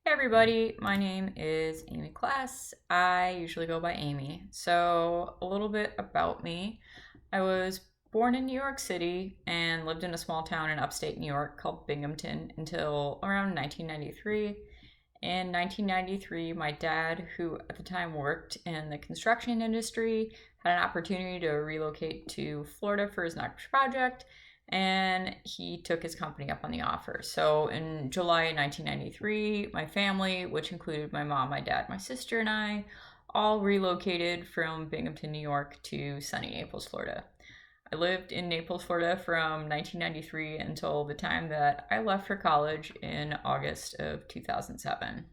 Hey everybody, my name is Amy Kless. I usually go by Amy. So, a little bit about me. I was born in New York City and lived in a small town in upstate New York called Binghamton until around 1993. In 1993, my dad, who at the time worked in the construction industry, had an opportunity to relocate to Florida for his next project, and he took his company up on the offer. So in July 1993, my family, which included my mom, my dad, my sister, and I, all relocated from Binghamton, New York to sunny Naples, Florida. I lived in Naples, Florida from 1993 until the time that I left for college in August of 2007.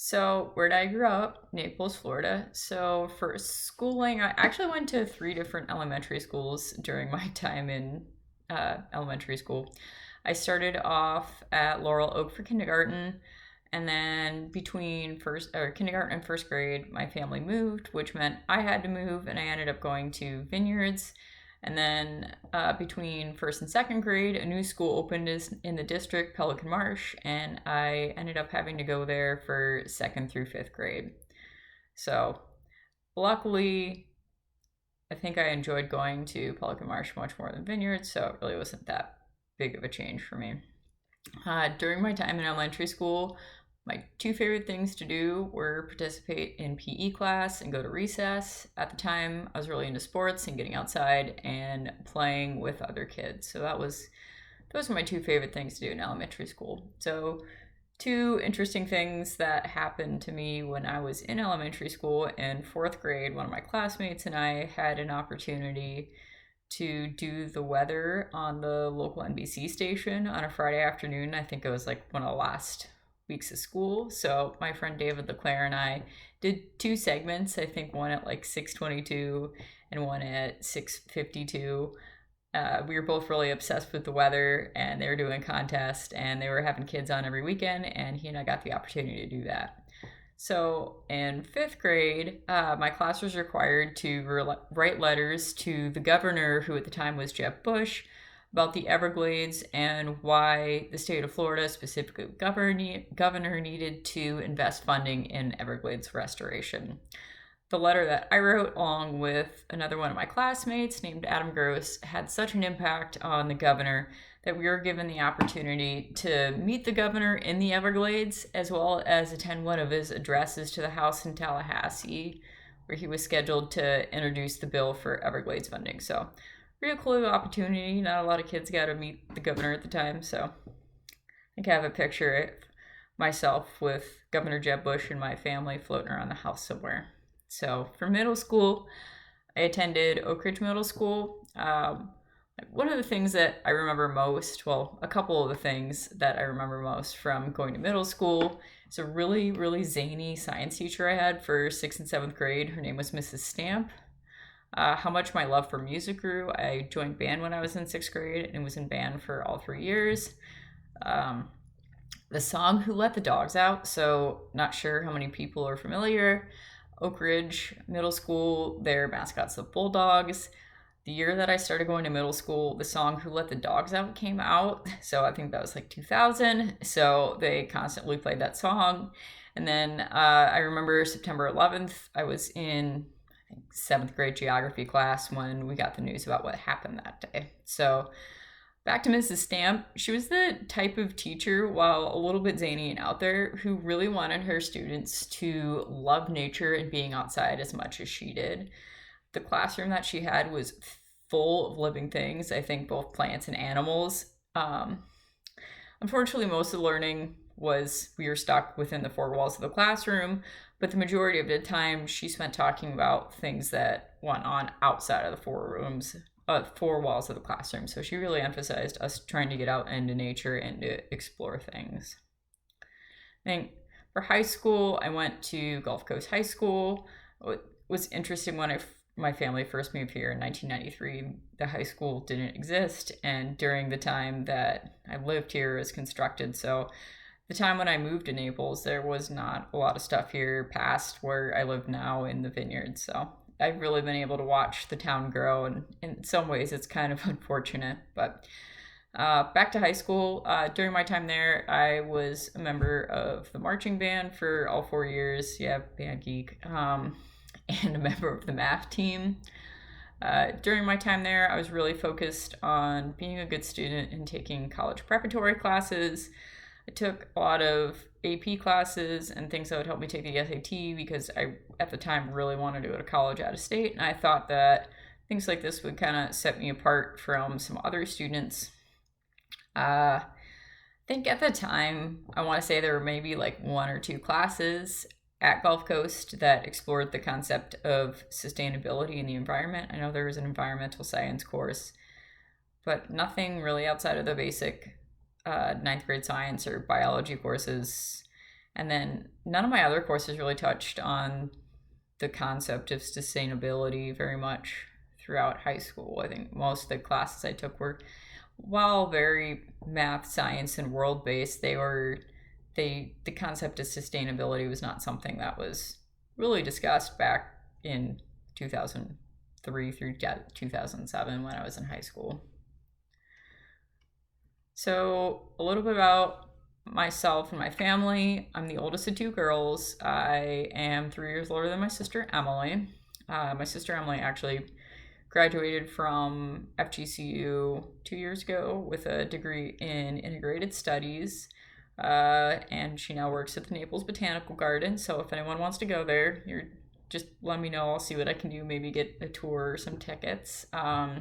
So, where did I grow up? Naples, Florida. So, for schooling, I actually went to three different elementary schools during my time in elementary school. I started off at Laurel Oak for kindergarten, and then between first or kindergarten and first grade, my family moved, which meant I had to move, and I ended up going to Vineyards. And then between first and second grade, a new school opened in the district, Pelican Marsh, and I ended up having to go there for second through fifth grade. So, luckily, I think I enjoyed going to Pelican Marsh much more than Vineyards, so it really wasn't that big of a change for me. During my time in elementary school, my two favorite things to do were participate in PE class and go to recess. At the time, I was really into sports and getting outside and playing with other kids. So those were my two favorite things to do in elementary school. So two interesting things that happened to me when I was in elementary school. In fourth grade, one of my classmates and I had an opportunity to do the weather on the local NBC station on a Friday afternoon. I think it was like one of the last weeks of school. So my friend David LeClaire and I did two segments. I think one at like 6:22 and one at 6:52. We were both really obsessed with the weather, and they were doing a contest, and they were having kids on every weekend, and he and I got the opportunity to do that. So in fifth grade, my class was required to write letters to the governor, who at the time was Jeb Bush, about the Everglades and why the state of Florida, specifically the governor, needed to invest funding in Everglades restoration. The letter that I wrote, along with another one of my classmates named Adam Gross, had such an impact on the governor that we were given the opportunity to meet the governor in the Everglades, as well as attend one of his addresses to the House in Tallahassee, where he was scheduled to introduce the bill for Everglades funding. So, real cool opportunity. Not a lot of kids got to meet the governor at the time, so I think I have a picture of myself with Governor Jeb Bush and my family floating around the house somewhere. So, for middle school, I attended Oak Ridge Middle School. One of the things that I remember most, well, a couple of the things that I remember most from going to middle school is a really, really zany science teacher I had for sixth and seventh grade. Her name was Mrs. Stamp. How much my love for music grew. I joined band when I was in sixth grade and was in band for all 3 years. The song Who Let the Dogs Out, so not sure how many people are familiar. Oak Ridge Middle School, their mascot's the Bulldogs. The year that I started going to middle school, the song Who Let the Dogs Out came out. So I think that was like 2000. So they constantly played that song. And then I remember September 11th, I was in seventh grade geography class when we got the news about what happened that day. So back to Mrs. Stamp, she was the type of teacher, while a little bit zany and out there, who really wanted her students to love nature and being outside as much as she did. The classroom that she had was full of living things, I think both plants and animals. Unfortunately, most of the learning was we were stuck within the four walls of the classroom, but the majority of the time she spent talking about things that went on outside of the four walls of the classroom. So she really emphasized us trying to get out into nature and to explore things. I think for high school, I went to Gulf Coast High School. It was interesting when my family first moved here in 1993. The high school didn't exist, and during the time that I lived here, it was constructed. So the time when I moved to Naples, there was not a lot of stuff here past where I live now in the Vineyards. So I've really been able to watch the town grow, and in some ways it's kind of unfortunate, but Back to high school. During my time there, I was a member of the marching band for all 4 years. Yeah, band geek. And a member of the math team. During my time there, I was really focused on being a good student and taking college preparatory classes. I took a lot of AP classes and things that would help me take the SAT because I, at the time, really wanted to go to college out of state. And I thought that things like this would kind of set me apart from some other students. I think at the time, I want to say there were maybe like one or two classes at Gulf Coast that explored the concept of sustainability in the environment. I know there was an environmental science course, but nothing really outside of the basic ninth grade science or biology courses. And then none of my other courses really touched on the concept of sustainability very much throughout high school. I think most of the classes I took were, while very math, science, and world based, the concept of sustainability was not something that was really discussed back in 2003 through 2007 when I was in high school. So, a little bit about myself and my family. I'm the oldest of two girls. I am 3 years older than my sister Emily. My sister Emily actually graduated from FGCU 2 years ago with a degree in integrated studies. And she now works at the Naples Botanical Garden. So if anyone wants to go there, you're just let me know. I'll see what I can do. Maybe get a tour or some tickets. My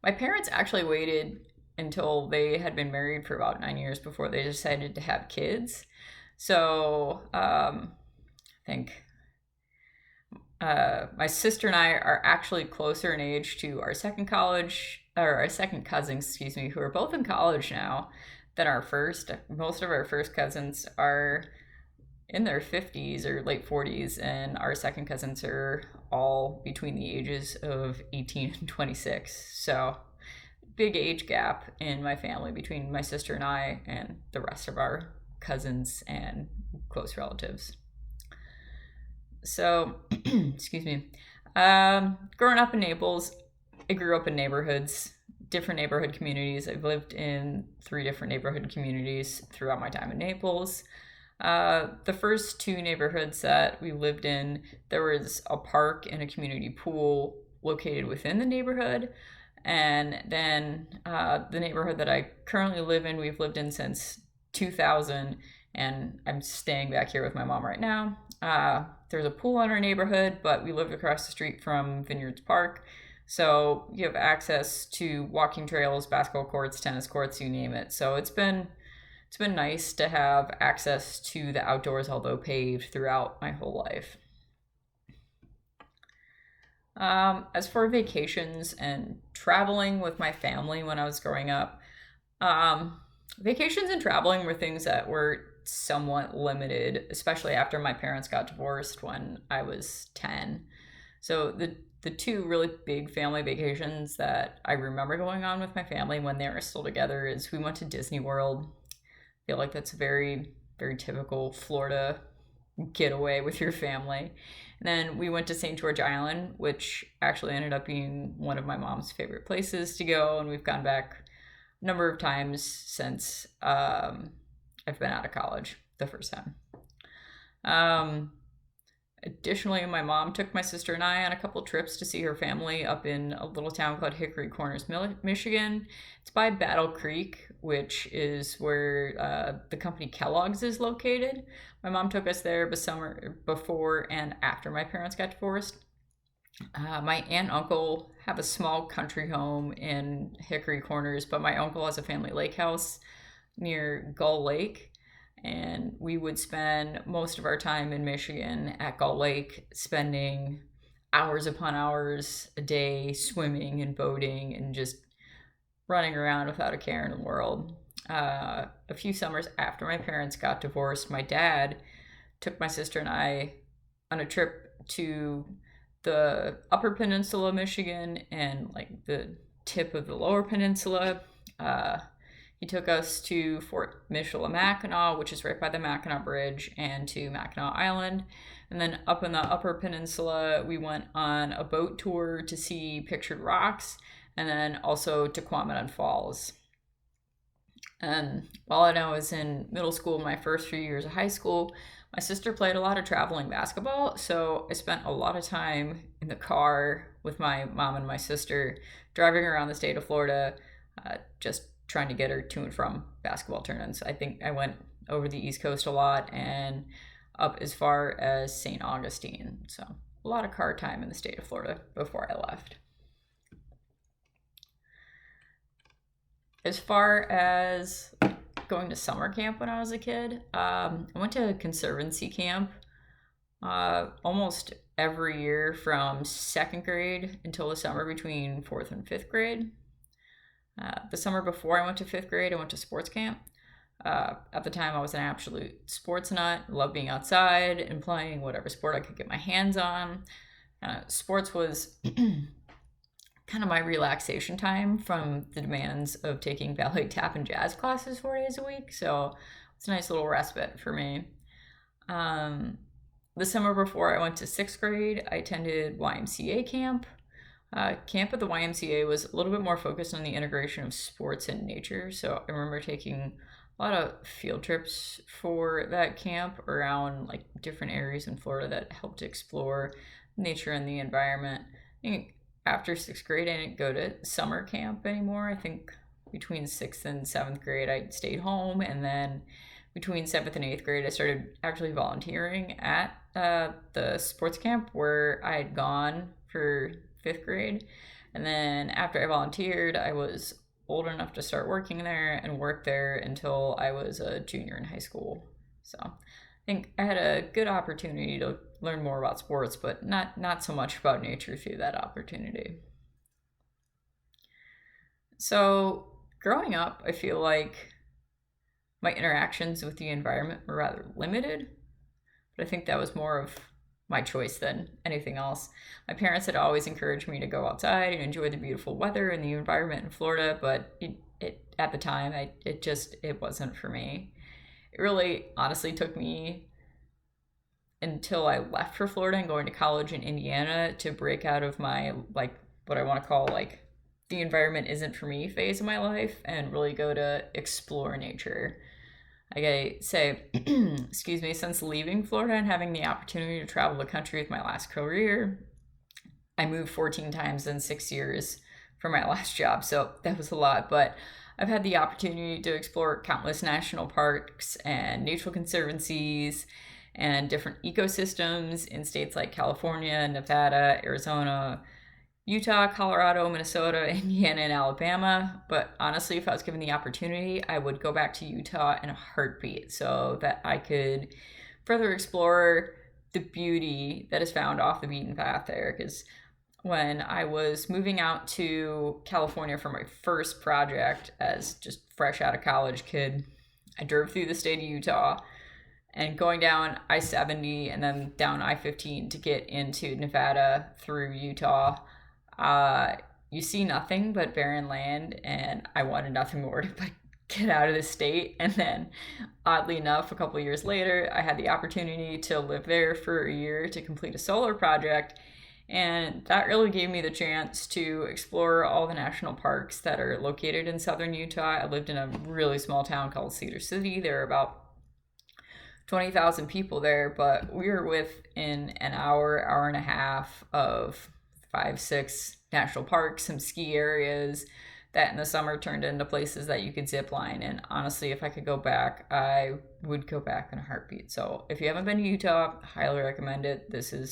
parents actually waited until they had been married for about 9 years before they decided to have kids. So I think my sister and I are actually closer in age to our second cousins, excuse me, who are both in college now than our first. Most of our first cousins are in their 50s or late 40s, and our second cousins are all between the ages of 18 and 26. So big age gap in my family between my sister and I and the rest of our cousins and close relatives. So, excuse me. Growing up in Naples, I grew up in different neighborhood communities. I've lived in 3 different neighborhood communities throughout my time in Naples. The first 2 neighborhoods that we lived in, there was a park and a community pool located within the neighborhood. And then the neighborhood that I currently live in, we've lived in since 2000, and I'm staying back here with my mom right now. There's a pool in our neighborhood, but we live across the street from Vineyards Park. So you have access to walking trails, basketball courts, tennis courts, you name it. So it's been nice to have access to the outdoors, although paved, throughout my whole life. As for vacations and traveling with my family when I was growing up, vacations and traveling were things that were somewhat limited, especially after my parents got divorced when I was 10. So the 2 really big family vacations that I remember going on with my family when they were still together is we went to Disney World. I feel like that's a very, very typical Florida getaway with your family. And then we went to St. George Island, which actually ended up being one of my mom's favorite places to go. And we've gone back a number of times since I've been out of college the first time. Additionally, my mom took my sister and I on a couple trips to see her family up in a little town called Hickory Corners, Michigan. It's by Battle Creek, which is where the company Kellogg's is located. My mom took us there before and after my parents got divorced. My aunt and uncle have a small country home in Hickory Corners, but my uncle has a family lake house near Gull Lake. And we would spend most of our time in Michigan at Gull Lake, spending hours upon hours a day swimming and boating and just running around without a care in the world. A few summers after my parents got divorced, my dad took my sister and I on a trip to the Upper Peninsula of Michigan and like the tip of the Lower Peninsula. He took us to Fort Michilimackinac, which is right by the Mackinac Bridge, and to Mackinac Island. And then up in the Upper Peninsula, we went on a boat tour to see Pictured Rocks. and then also Tequamanon Falls. And while I was in middle school, my first few years of high school, my sister played a lot of traveling basketball. So I spent a lot of time in the car with my mom and my sister driving around the state of Florida, just trying to get her to and from basketball tournaments. I think I went over the East Coast a lot and up as far as St. Augustine. So a lot of car time in the state of Florida before I left. As far as going to summer camp when I was a kid, I went to conservancy camp almost every year from second grade until the summer between fourth and fifth grade. The summer before I went to fifth grade, I went to sports camp. At the time, I was an absolute sports nut, loved being outside and playing whatever sport I could get my hands on. Sports was kind of my relaxation time from the demands of taking ballet, tap, and jazz classes 4 days a week. So it's a nice little respite for me. The summer before I went to sixth grade, I attended YMCA camp. Camp at the YMCA was a little bit more focused on the integration of sports and nature. So I remember taking a lot of field trips for that camp around like different areas in Florida that helped explore nature and the environment. I think after sixth grade, I didn't go to summer camp anymore. I think between sixth and seventh grade, I stayed home. And then between seventh and eighth grade, I started actually volunteering at the sports camp where I had gone for fifth grade. And then after I volunteered, I was old enough to start working there and worked there until I was a junior in high school. So I think I had a good opportunity to learn more about sports, but not so much about nature through that opportunity. So growing up, I feel like my interactions with the environment were rather limited, but I think that was more of my choice than anything else. My parents had always encouraged me to go outside and enjoy the beautiful weather and the environment in Florida, but it at the time, it wasn't for me. It really honestly took me until I left for Florida and going to college in Indiana to break out of my, like, what I want to call, like, the environment isn't for me phase of my life and really go to explore nature. Like I say, excuse me, since leaving Florida and having the opportunity to travel the country with my last career, I moved 14 times in 6 years for my last job. So that was a lot, but I've had the opportunity to explore countless national parks and natural conservancies and different ecosystems in states like California, Nevada, Arizona, Utah, Colorado, Minnesota, Indiana, and Alabama. But honestly, if I was given the opportunity, I would go back to Utah in a heartbeat so that I could further explore the beauty that is found off the beaten path there. Because when I was moving out to California for my first project as just fresh out of college kid, I drove through the state of Utah and going down I-70 and then down I-15 to get into Nevada through Utah. You see nothing but barren land, and I wanted nothing more to but get out of the state. And then, oddly enough, a couple of years later, I had the opportunity to live there for a year to complete a solar project, and that really gave me the chance to explore all the national parks that are located in southern Utah. I lived in a really small town called Cedar City. There are about 20,000 people there, but we were within an hour and a half of 5, 6 national parks, some ski areas that in the summer turned into places that you could zip line. And honestly, if I could go back, I would go back in a heartbeat. So if you haven't been to Utah, highly recommend it. I'm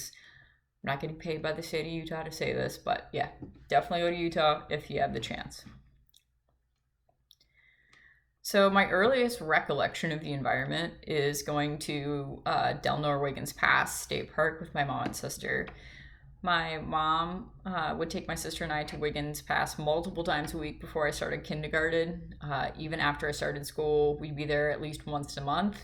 not getting paid by the state of Utah to say this, but yeah, definitely go to Utah if you have the chance. So my earliest recollection of the environment is going to Del Nor-Wiggins Pass State Park with my mom and sister. My mom would take my sister and I to Wiggins Pass multiple times a week before I started kindergarten. Even after I started school, we'd be there at least once a month.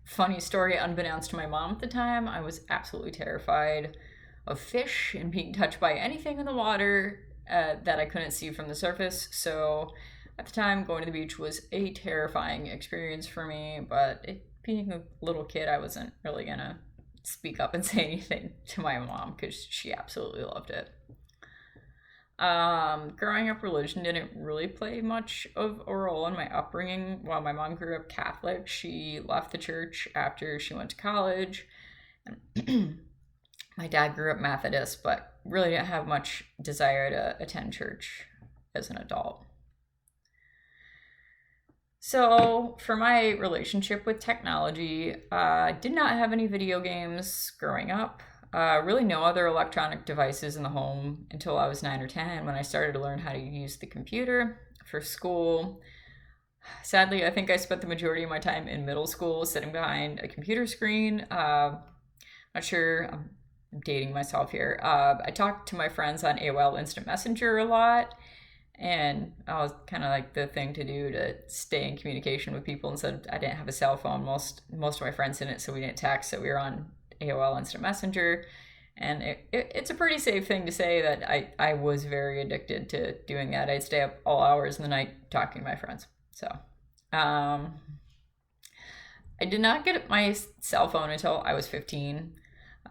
Funny story, unbeknownst to my mom at the time, I was absolutely terrified of fish and being touched by anything in the water that I couldn't see from the surface. So at the time, going to the beach was a terrifying experience for me, but being a little kid, I wasn't really gonna speak up and say anything to my mom because she absolutely loved it. Growing up, religion didn't really play much of a role in my upbringing. While my mom grew up Catholic, she left the church after she went to college. My dad grew up Methodist, but really didn't have much desire to attend church as an adult. So, for my relationship with technology, I did not have any video games growing up. Really, no other electronic devices in the home until I was 9 or 10 when I started to learn how to use the computer for school. Sadly, I think I spent the majority of my time in middle school sitting behind a computer screen. Not sure, I'm dating myself here. I talked to my friends on AOL Instant Messenger a lot, and I was kind of like the thing to do to stay in communication with people. Instead, I didn't have a cell phone. Most of my friends didn't, so we didn't text. So we were on AOL Instant Messenger, and it's a pretty safe thing to say that I was very addicted to doing that. I'd stay up all hours in the night talking to my friends. So, I did not get my cell phone until I was 15.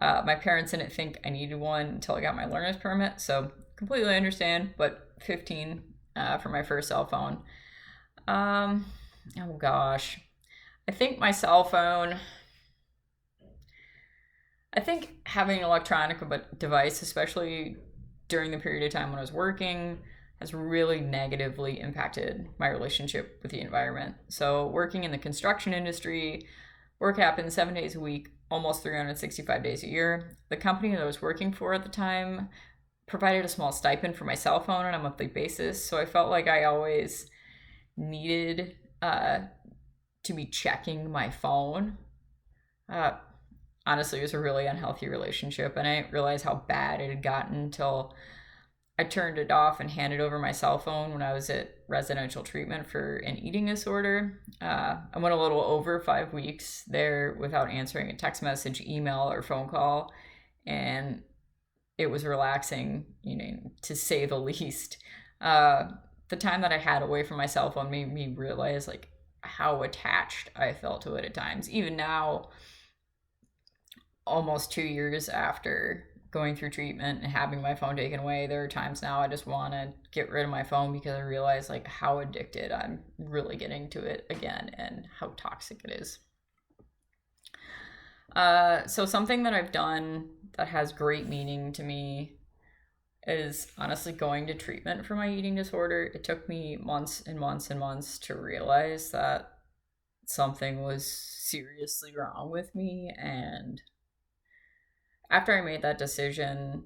My parents didn't think I needed one until I got my learner's permit, so completely understand, but 15 for my first cell phone. Oh gosh. I think my cell phone, I think having an electronic device, especially during the period of time when I was working, has really negatively impacted my relationship with the environment. So, working in the construction industry, work happened 7 days a week, almost 365 days a year. The company that I was working for at the time provided a small stipend for my cell phone on a monthly basis. So, I felt like I always needed to be checking my phone. Uh, Honestly, it was a really unhealthy relationship, and I didn't realize how bad it had gotten until I turned it off and handed over my cell phone when I was at residential treatment for an eating disorder. I went a little over 5 weeks there without answering a text message, email, or phone call, and it was relaxing, to say the least. The time that I had away from my cell phone made me realize like how attached I felt to it at times. Even now, almost 2 years after going through treatment and having my phone taken away, there are times now I just want to get rid of my phone because I realize like how addicted I'm really getting to it again and how toxic it is. So something that I've done that has great meaning to me is honestly going to treatment for my eating disorder. It took me months and months and months to realize that something was seriously wrong with me, and after I made that decision,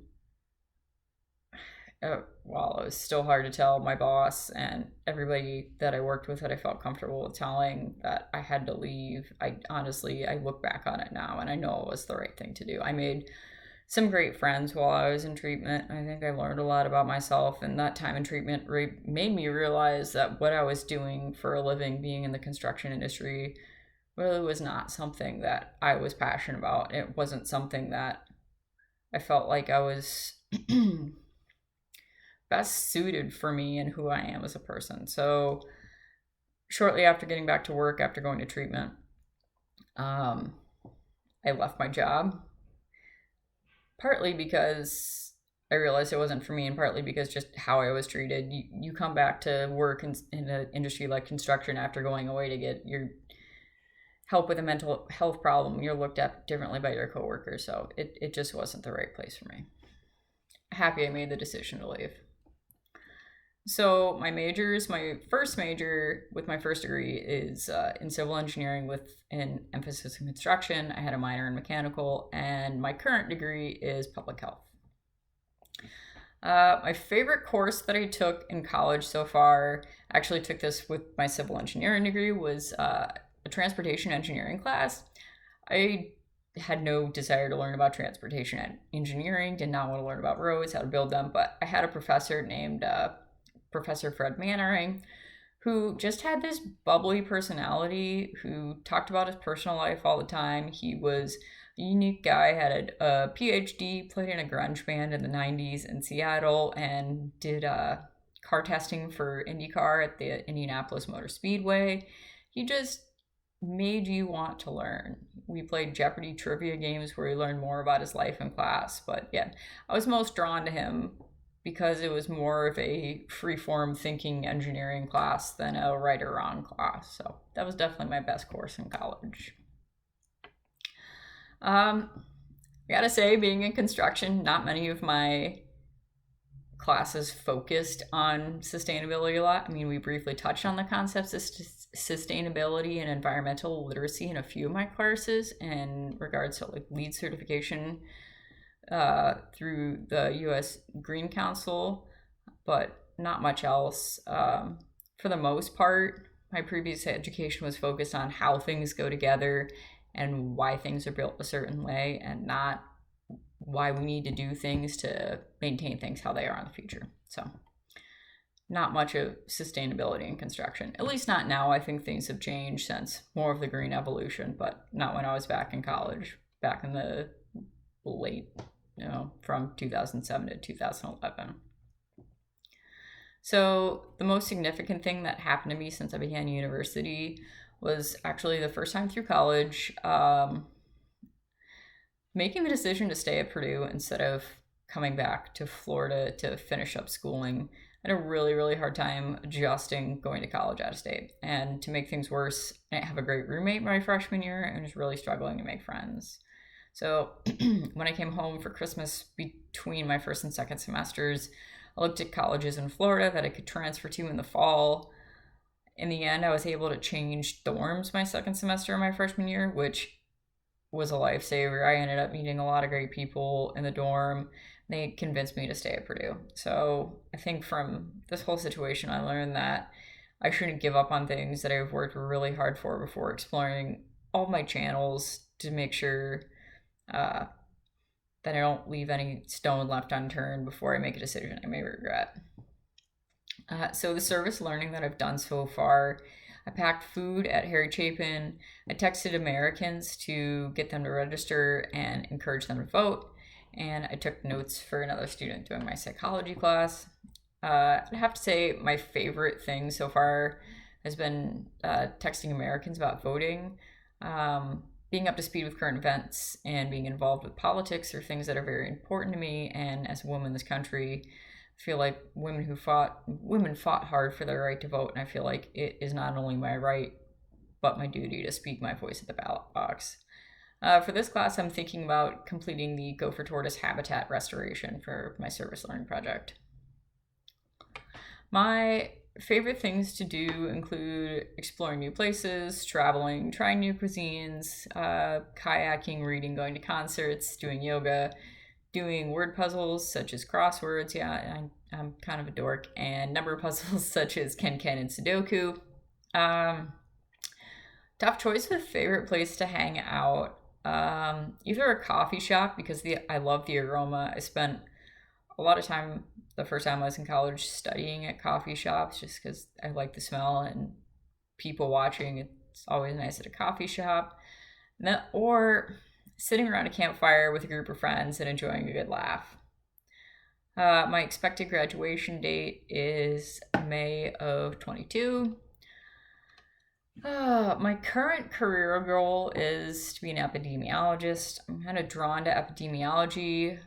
well, it was still hard to tell my boss and everybody that I worked with that I felt comfortable with telling that I had to leave. I look back on it now and I know it was the right thing to do. I made some great friends while I was in treatment. I think I learned a lot about myself, and that time in treatment made me realize that what I was doing for a living, being in the construction industry, really was not something that I was passionate about. It wasn't something that I felt like I was best suited for me and who I am as a person. So, shortly after getting back to work, after going to treatment, I left my job, partly because I realized it wasn't for me, and partly because just how I was treated. You come back to work in an industry like construction after going away to get your help with a mental health problem, you're looked at differently by your coworkers. So it just wasn't the right place for me. Happy I made the decision to leave. So my first major with my first degree is in civil engineering with an emphasis in construction. I had a minor in mechanical, and my current degree is public health. My favorite course that I took in college so far, actually took this with my civil engineering degree, was a transportation engineering class. I had no desire to learn about transportation engineering, did not want to learn about roads, how to build them, but I had a professor named Professor Fred Mannering, who just had this bubbly personality, who talked about his personal life all the time. He was a unique guy, had a PhD, played in a grunge band in the 90s in Seattle, and did car testing for IndyCar at the Indianapolis Motor Speedway. He just made you want to learn. We played Jeopardy trivia games where we learned more about his life in class. But yeah, I was most drawn to him because it was more of a free-form thinking engineering class than a right or wrong class. So that was definitely my best course in college. I gotta say, being in construction, not many of my classes focused on sustainability a lot. I mean, we briefly touched on the concepts of sustainability and environmental literacy in a few of my courses in regards to like LEED certification through the U.S. Green Council, but not much else. For the most part, my previous education was focused on how things go together and why things are built a certain way, and not why we need to do things to maintain things how they are in the future. So not much of sustainability in construction, at least not now. I think things have changed since more of the green evolution, but not when I was back in college, back in the late, from 2007 to 2011. So the most significant thing that happened to me since I began university was actually the first time through college, making the decision to stay at Purdue instead of coming back to Florida to finish up schooling. I had a really, really hard time adjusting going to college out of state. And to make things worse, I didn't have a great roommate my freshman year and was really struggling to make friends. So when I came home for Christmas between my first and second semesters, I looked at colleges in Florida that I could transfer to in the fall. In the end, I was able to change dorms my second semester of my freshman year, which was a lifesaver. I ended up meeting a lot of great people in the dorm. They convinced me to stay at Purdue. So I think from this whole situation, I learned that I shouldn't give up on things that I've worked really hard for before exploring all my channels to make sure that I don't leave any stone left unturned before I make a decision I may regret. So the service learning that I've done so far, I packed food at Harry Chapin. I texted Americans to get them to register and encourage them to vote. And I took notes for another student doing my psychology class. I'd have to say my favorite thing so far has been texting Americans about voting. Being up to speed with current events and being involved with politics are things that are very important to me. And as a woman in this country, I feel like women fought hard for their right to vote, and I feel like it is not only my right, but my duty to speak my voice at the ballot box. For this class, I'm thinking about completing the gopher tortoise habitat restoration for my service learning project. My favorite things to do include exploring new places, traveling, trying new cuisines, kayaking, reading, going to concerts, doing yoga, doing word puzzles such as crosswords. Yeah, I'm kind of a dork. And number puzzles such as Ken and Sudoku. Tough choice with favorite place to hang out. Either a coffee shop, because I love the aroma. I spent a lot of time the first time I was in college studying at coffee shops just because I like the smell and people watching. It's always nice at a coffee shop. Or sitting around a campfire with a group of friends and enjoying a good laugh. My expected graduation date is May of 22. My current career goal is to be an epidemiologist. I'm kind of drawn to epidemiology,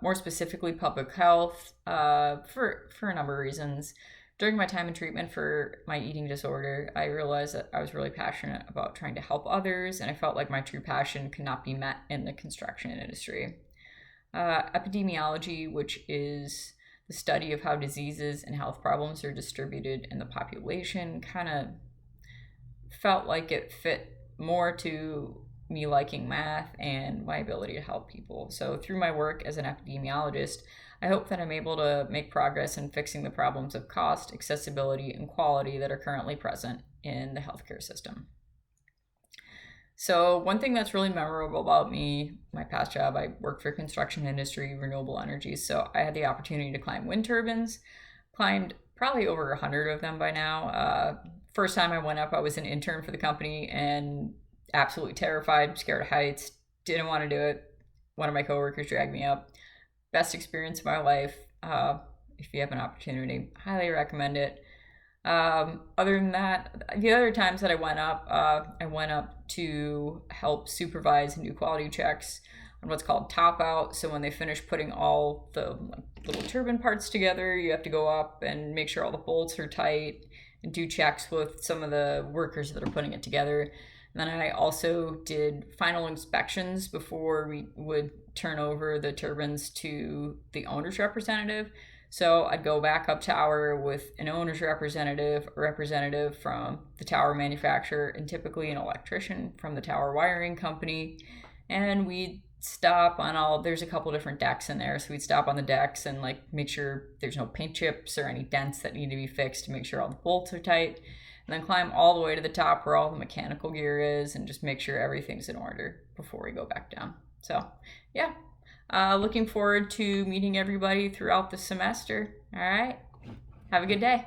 more specifically public health, for a number of reasons. During my time in treatment for my eating disorder, I realized that I was really passionate about trying to help others, and I felt like my true passion could not be met in the construction industry. Epidemiology, which is the study of how diseases and health problems are distributed in the population, kind of felt like it fit more to me liking math and my ability to help people. So through my work as an epidemiologist, I hope that I'm able to make progress in fixing the problems of cost, accessibility, and quality that are currently present in the healthcare system. So one thing that's really memorable about me, my past job, I worked for construction industry, renewable energy. So I had the opportunity to climb wind turbines, climbed probably over 100 of them by now. First time I went up, I was an intern for the company and absolutely terrified, scared of heights, didn't want to do it. One of my coworkers dragged me up. Best experience of my life. If you have an opportunity, highly recommend it. Other than that, the other times that I went up to help supervise and do quality checks on what's called top out. So when they finish putting all the little turbine parts together, you have to go up and make sure all the bolts are tight and do checks with some of the workers that are putting it together. And then I also did final inspections before we would turn over the turbines to the owner's representative. So I'd go back up tower with an owner's representative, a representative from the tower manufacturer, and typically an electrician from the tower wiring company. And we'd stop on there's a couple different decks in there. So we'd stop on the decks and like make sure there's no paint chips or any dents that need to be fixed to make sure all the bolts are tight. And then climb all the way to the top where all the mechanical gear is and just make sure everything's in order before we go back down. So, yeah. Looking forward to meeting everybody throughout the semester. All right. Have a good day.